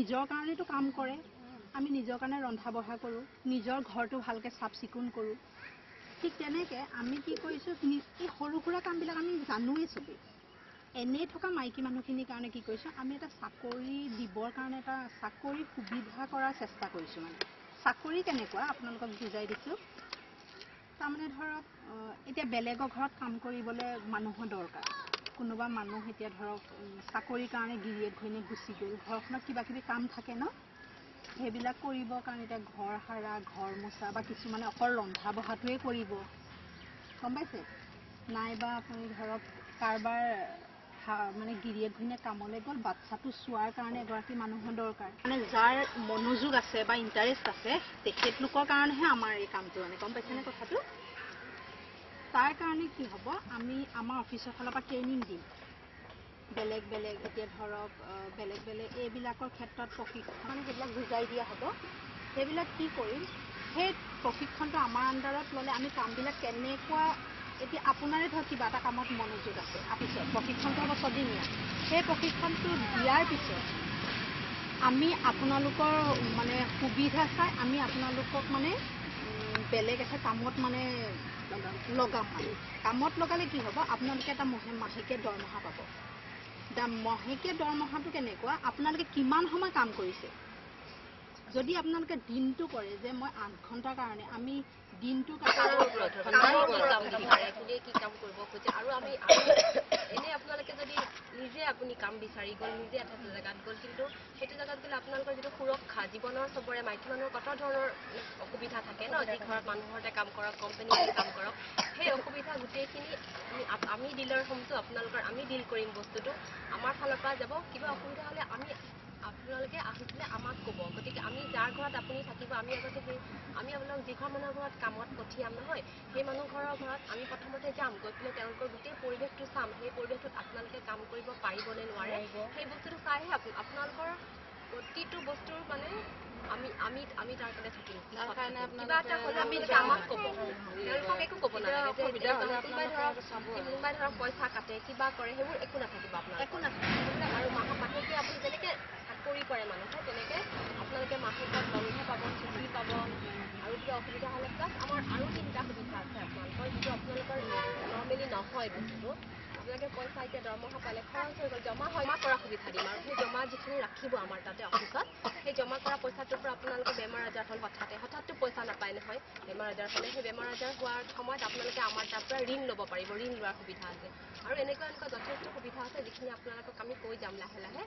নিজৰ কাৰণেতো কাম কৰে আমি নিজৰ কাৰণে ৰন্ধা বঢ়া কৰোঁ নিজৰ ঘৰটো ভালকৈ চাফ চিকুণ কৰোঁ ঠিক তেনেকৈ আমি কি কৰিছোঁ এই সৰু সুৰা কামবিলাক আমি জানোৱেই চবেই এনেই থকা মাইকী মানুহখিনিৰ কাৰণে কি কৰিছোঁ আমি এটা চাকৰি দিবৰ কাৰণে এটা চাকৰি সুবিধা কৰাৰ চেষ্টা কৰিছোঁ মানে চাকৰি কেনেকুৱা আপোনালোকক বুজাই দিছোঁ তাৰমানে ধৰক এতিয়া বেলেগৰ ঘৰত কাম কৰিবলৈ মানুহৰ দৰকাৰ কোনোবা মানুহ এতিয়া ধৰক চাকৰিৰ কাৰণে গিৰিয়েক ঘৈণীয়েক গুচি গ'ল ঘৰখনত কিবা কিবি কাম থাকে ন সেইবিলাক কৰিবৰ কাৰণে এতিয়া ঘৰ সাৰা ঘৰ মোচা বা কিছুমানে অকল ৰন্ধা বঢ়াটোৱে কৰিব গম পাইছে নাইবা আপুনি ধৰক কাৰোবাৰ মানে গিৰিয়েক ঘৈণীয়েক কামলৈ গ'ল বাচ্চাটো চোৱাৰ কাৰণে এগৰাকী মানুহৰ দৰকাৰ মানে যাৰ মনোযোগ আছে বা ইণ্টাৰেষ্ট আছে তেখেতলোকৰ কাৰণেহে আমাৰ এই কামটো মানে গম পাইছেনে কথাটো তাৰ কাৰণে কি হ'ব আমি আমাৰ অফিচৰ ফালৰ পৰা ট্ৰেইনিং দিম বেলেগ বেলেগ এতিয়া ধৰক বেলেগ বেলেগ এইবিলাকৰ ক্ষেত্ৰত প্ৰশিক্ষণ মানে সেইবিলাক বুজাই দিয়া হ'ব সেইবিলাক কি কৰিম সেই প্ৰশিক্ষণটো আমাৰ আণ্ডাৰত ল'লে আমি কামবিলাক কেনেকুৱা এতিয়া আপোনাৰে ধৰক কিবা এটা কামত মনোযোগ আছে অফিচত প্ৰশিক্ষণটো হ'ব ছদিনীয়া সেই প্ৰশিক্ষণটো দিয়াৰ পিছত আমি আপোনালোকৰ মানে সুবিধা চাই আমি আপোনালোকক মানে বেলেগ এটা কামত মানে লগাম মানে কামত লগালে কি হ'ব আপোনালোকে এটা মাহেকীয়া দৰমহা পাব মাহেকীয়া দৰমহাটো কেনেকুৱা আপোনালোকে কিমান সময় কাম কৰিছে যদি আপোনালোকে দিনটো কৰে যে মই 8 ঘণ্টাৰ কাৰণে আমি দিনটো কি কাম কৰিব খোজে আৰু আমি এনে আপোনালোকে যদি নিজে আপুনি কাম বিচাৰি গ'ল নিজে এটা জেগাত গ'ল কিন্তু সেইটো জেগাত গ'লে আপোনালোকৰ যিটো সুৰক্ষা জীৱনৰ চবৰে মাইকী মানুহৰ কত ধৰণৰ অসুবিধা থাকে ন যি ঘৰত মানুহৰ কাম কৰক কোম্পানীতে কাম কৰক সেই অসুবিধা গোটেইখিনি আমি ডিলাৰ হ'মতো আপোনালোকৰ আমি ডিল কৰিম বস্তুটো আমাৰ ফালৰ পৰা যাব কিবা অসুবিধা হ'লে আমি আপোনালোকে আহিছিলে আমাক ক'ব গতিকে আমি যাৰ ঘৰত আপুনি থাকিব আমি আগতে সেই আমি আপোনালোক যিঘৰ মানুহৰ ঘৰত কামত পঠিয়াম নহয় সেই মানুহ ঘৰৰ ঘৰত আমি প্ৰথমতে যাম গৈ পেলাই তেওঁলোকৰ গোটেই পৰিৱেশটো চাম সেই পৰিৱেশটোত আপোনালোকে কাম কৰিব পাৰিবনে নোৱাৰে সেই বস্তুটো চাইহে আপোনালোকৰ প্ৰতিটো বস্তুৰ মানে আমি তাৰ কাৰণে থাকিম কিবা এটা হ'লে আপোনালোকে আমাক ক'ব তেওঁলোকক একো ক'ব নালাগে যে কোনোবাই ধৰক পইচা কাটে কিবা কৰে সেইবোৰ একো নাথাকিব আপোনাৰ একো নাথাকিব আৰু মাহেকীয়া আপুনি যেনেকৈ চাকৰি কৰে মানুহে তেনেকৈ আপোনালোকে মাহেকত বন্ধ পাব ছুটি পাব আৰু কিবা অসুবিধা হ'লে প্লাছ আমাৰ আৰু 3টা সুবিধা আছে আপোনালোকৰ যিটো আপোনালোকৰ নৰ্মেলি নহয় বস্তুটো আপোনালোকে পইচা এতিয়া দৰমহা পালে খৰচ হৈ গ'ল জমা কৰা সুবিধা দিম আৰু সেই জমা যিখিনি ৰাখিব আমাৰ তাতে অফিচত সেই জমা কৰা পইচাটোৰ পৰা আপোনালোকৰ বেমাৰ আজাৰ হ'ল হঠাৎ পইচা নাপায় নহয় বেমাৰ আজাৰ হ'লে সেই বেমাৰ আজাৰ হোৱাৰ সময়ত আপোনালোকে আমাৰ তাৰ পৰা ঋণ ল'ব পাৰিব ঋণ লোৱাৰ সুবিধা আছে আৰু এনেকুৱা যথেষ্ট সুবিধা আছে যিখিনি আপোনালোকক আমি কৈ যাম লাহে লাহে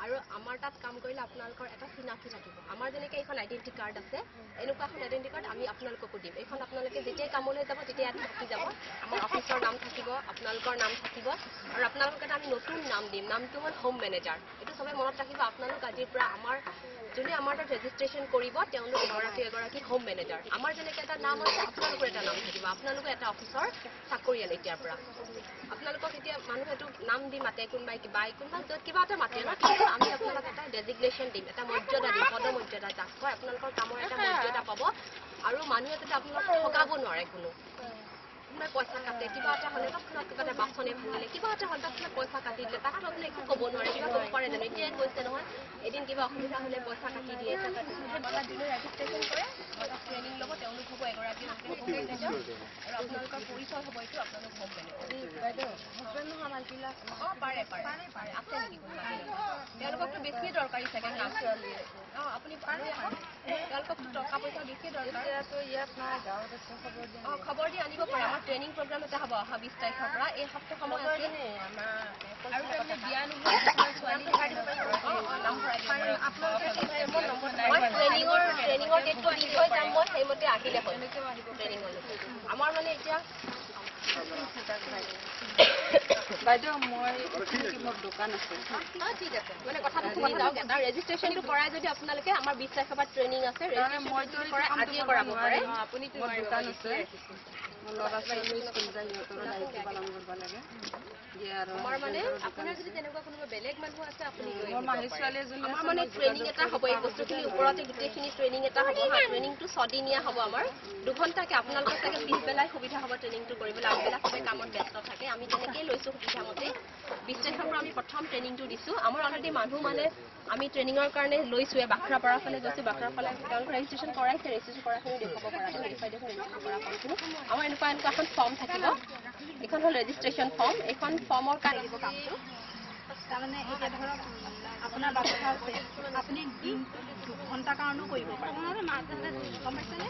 আৰু আমাৰ তাত কাম কৰিলে আপোনালোকৰ এটা চিনাকি থাকিব আমাৰ যেনেকৈ এইখন আইডেণ্টি কাৰ্ড আছে এনেকুৱা এখন আইডেণ্টি কাৰ্ড আমি আপোনালোককো দিম এইখন আপোনালোকে যেতিয়াই কামলৈ যাব তেতিয়া ইয়াত থাকি যাব আমাৰ অফিচৰ নাম থাকিব আপোনালোকৰ নাম থাকিব আৰু আপোনালোকক এটা আমি নতুন নাম দিম নামটো হ'ল হোম মেনেজাৰ এইটো চবে মনত ৰাখিব আপোনালোক আজিৰ পৰা যোনে আমাৰ তাত ৰেজিষ্ট্ৰেশ্যন কৰিব তেওঁলোক এগৰাকী হোম মেনেজাৰ আমাৰ যেনেকৈ এটা নাম আছে আপোনালোকৰ এটা নাম থাকিব আপোনালোকৰ এটা অফিচৰ চাকৰিয়াল এতিয়াৰ পৰা আপোনালোকক এতিয়া মানুহে এইটো নাম দি মাতে কোনোবাই য'ত কিবা এটা মাতে ন কিন্তু আমি আপোনালোক এটা ডেজিগনেশ্যন দিম এটা মৰ্যাদা দিম পদমৰ্যাদা যাক কয় আপোনালোকৰ কামৰ এটা মৰ্যাদা পাব আৰু মানুহে যাতে আপোনালোকক ঠগাব নোৱাৰে কোনোবাই পইচা কাটে কিবা এটা হ'লে তৎক্ষণাত কিবা এটা বাচনে ভাঙিলে কিবা এটা হ'ল তৎক্ষণাত পইচা কাটি দিলে তাকতো আপুনি একো ক'ব নোৱাৰে কিবা ক'ব পাৰে জানো এতিয়াই কৈছে নহয় এদিন কিবা অসুবিধা হ'লে পইচা কাটি দিয়ে যোনে ৰেজিষ্ট্ৰেশ্যন কৰে আমাক ট্ৰেইনিং ল'ব তেওঁলোক হ'ব এগৰাকী হোম মেনেজাৰ আৰু আপোনালোকৰ পৰিচয় হ'ব এইটো আপোনালোক হোম মেনেজাৰ বাইদেউ হাজবেণ্ড নহয় আমাৰ বিলাক পাৰে আছে নেকি কোনোবা তেওঁলোককতো বেছিয়ে দৰকাৰী চাগে কাম আপুনি তেওঁলোকক টকা পইচা বেছিয়ে দৰকাৰ ইয়াত নাই গাঁৱত আছে খবৰ দি আনিব পাৰে আমাৰ ট্ৰেইনিং প্ৰগ্ৰাম এটা হ'ব অহা 20 তাৰিখৰ পৰা এই সপ্তাহ সময় আছে আৰু তাৰমানে বিয়া নোহোৱা কিছুমান ছোৱালী নাম ভৰাই ট্ৰেইনিঙৰ ডেটটো দি থৈ যাম মই সেইমতে আহিলে হ'ল ট্ৰেইনিঙলৈ আমাৰ মানে এতিয়া বাইদেউ মই মোৰ দোকান আছে ঠিক আছে মানে কথাটো শুনি যাওক এটা ৰেজিষ্ট্ৰেশ্যনটো কৰাই যদি আপোনালোকে আমাৰ 20 তাৰিখৰ পৰা ট্ৰেইনিং আছে মইতো আজিয়ে কৰাব পাৰে আপুনি দোকান আছে ল'ৰা ছোৱালী স্কুল যায় সিহঁতৰ দায়িত্ব পালন কৰিব লাগে আমাৰ মানে আপোনাৰ যদি তেনেকুৱা কোনোবা বেলেগ মানুহ আছে আপুনি মোৰ মাহী ছোৱালী এজনী আমাৰ মানে ট্ৰেইনিং এটা হ'ব এই বস্তুখিনিৰ ওপৰতে গোটেইখিনি ট্ৰেইনিং এটা হ'ব ট্ৰেইনিংটো 6 দিনীয়া হ'ব আমাৰ 2 ঘণ্টাকে আপোনালোকৰ চাগে পিছবেলাই সুবিধা হ'ব ট্ৰেইনিংটো কৰিবলৈ আগবেলা সবে কামত ব্যস্ত থাকে আমি তেনেকেই লৈছোঁ সুবিধা মতে 20 তাৰিখৰ পৰা আমি প্ৰথম ট্ৰেইনিংটো দিছোঁ আমাৰ অলৰেডি মানুহ মানে আমি ট্ৰেইনিঙৰ কাৰণে লৈছোৱে বাখৰাপাৰা ফালে গৈছোঁ বাখৰাপাৰা ফালে তেওঁলোকে ৰেজিষ্ট্ৰেশ্যন কৰাইছে ৰেজিষ্ট্ৰেশ্যন কৰাখিনি দেখুৱাব পৰা ভেৰিফাই দেখোন ৰেজিষ্ট্ৰেশ্যন কৰা ফৰ্মখিনি আমাৰ এনেকুৱা এখন ফৰ্ম থাকিব এখন হ'ল ৰেজিষ্ট্ৰেশ্যন ফৰ্ম এখন ফৰ্মৰ কাৰণে দিব কামটো তাৰমানে এতিয়া ধৰক আপোনাৰ বাচ্চা আছে আপুনি দিনটো 2 ঘণ্টাৰ কাৰণেও কৰিব পাৰে গম পাইছেনে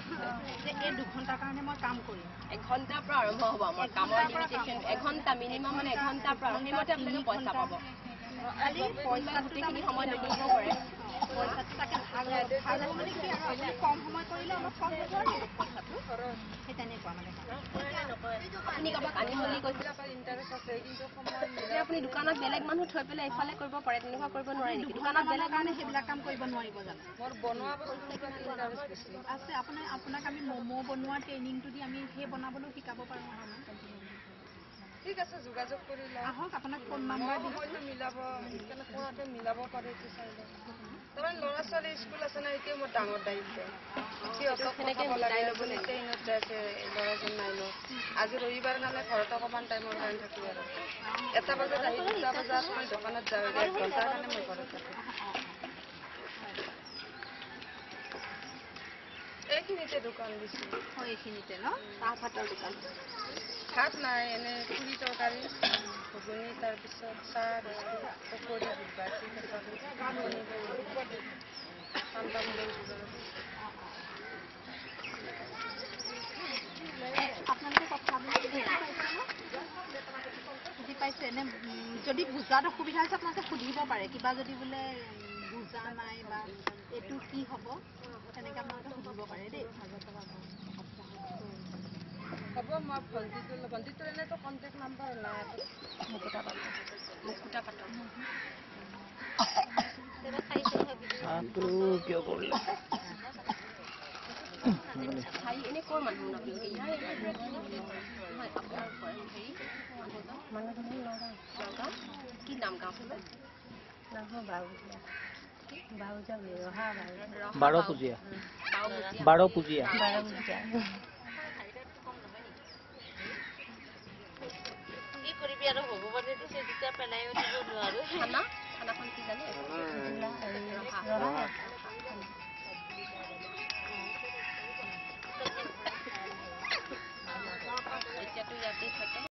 যে এই 2 ঘণ্টাৰ কাৰণে মই কাম কৰিম 1 ঘণ্টাৰ পৰা আৰম্ভ হ'ব আমাৰ কামৰ লিমিটেশ্যন 1 ঘণ্টা মিনিমাম মানে 1 ঘণ্টাৰ পৰা সেইমতে আপোনালোকে পইচা পাব খালি পইচা গোটেইখিনি সময় দিব পাৰে পইচাটো তাকে ভাগ মানে কি আৰু আপুনি কম সময় কৰিলে অলপ কম হ'ব আৰু পইচাটো সেই তেনেকুৱা মানে আপুনি কাৰোবাক আনিম বুলি কৈছিলে ইণ্টাৰেষ্ট আছে কিন্তু সময় এতিয়া আপুনি দোকানত বেলেগ মানুহ থৈ পেলাই এইফালে কৰিব পাৰে তেনেকুৱা কৰিব নোৱাৰে নেকি দোকানত বেলেগ কাৰণে সেইবিলাক কাম কৰিব নোৱাৰিব জানো মোৰ বনোৱা বস্তুৰ প্ৰতি ইণ্টাৰেষ্ট বেছি আছে আপোনাক আমি ম'ম' বনোৱা ট্ৰেইনিংটো দি আমি সেই বনাবলৈ শিকাব পাৰোঁ নহয় ঠিক আছে যোগাযোগ কৰি লওঁ আহক আপোনাক ফোন নম্বৰ দিম সময়টো মিলাব কেনেকুৱাকৈ মিলাব পাৰে এইটো চাই লওঁ তাৰমানে ল'ৰা ছোৱালী স্কুল আছে না এতিয়া মোৰ ডাঙৰ দায়িত্ব সিহঁতক পঠাব লাগে ট্ৰেইনত যাইছে ল'ৰাজন নাই লওঁ আজি ৰবিবাৰ কাৰণে ঘৰত অকণমান টাইমৰ কাৰণে থাকোঁ আৰু 1 বজাত আহি 2 বজাত মই দোকানত যাওঁ 1 ঘণ্টাৰ কাৰণে মই ঘৰত থাকোঁ এইখিনিতে দোকান দিছোঁ এইখিনিতে ন চাহপাতৰ দোকান ভাত নাই এনে পুৰি তৰকাৰী ঘুগুনি তাৰপিছত চাহ বিস্কুট পকৰি ভাজি কেঁচাটো ঠাণ্ডা মূলৰ যোগাৰ আপোনালোকে কথাবিলাক বুজি পাইছে এনে যদি বুজাত অসুবিধা হৈছে আপোনালোকে সুধিব পাৰে কিবা যদি বোলে বুজা নাই বা এইটো কি হ'ব তেনেকৈ আপোনালোকে সুধিব পাৰে দেই হ'ব মই ভণ্টিটো এনেইতো কণ্টেক্ট নাম্বাৰ নাই মুকুতা পাতৰ কিয় কৰিলে এনে ক'ৰ মানুহ আপোনালোকে ইয়াৰ নহয় আপোনাৰ হেৰি মানুহজন নগাঁও কি নাম গাঁও বাৰ পুজিয়া কি কৰিবি আৰু ভগৱানেতো সেই দুটা পেলাই দিব নোৱাৰো খানাখন কি জানে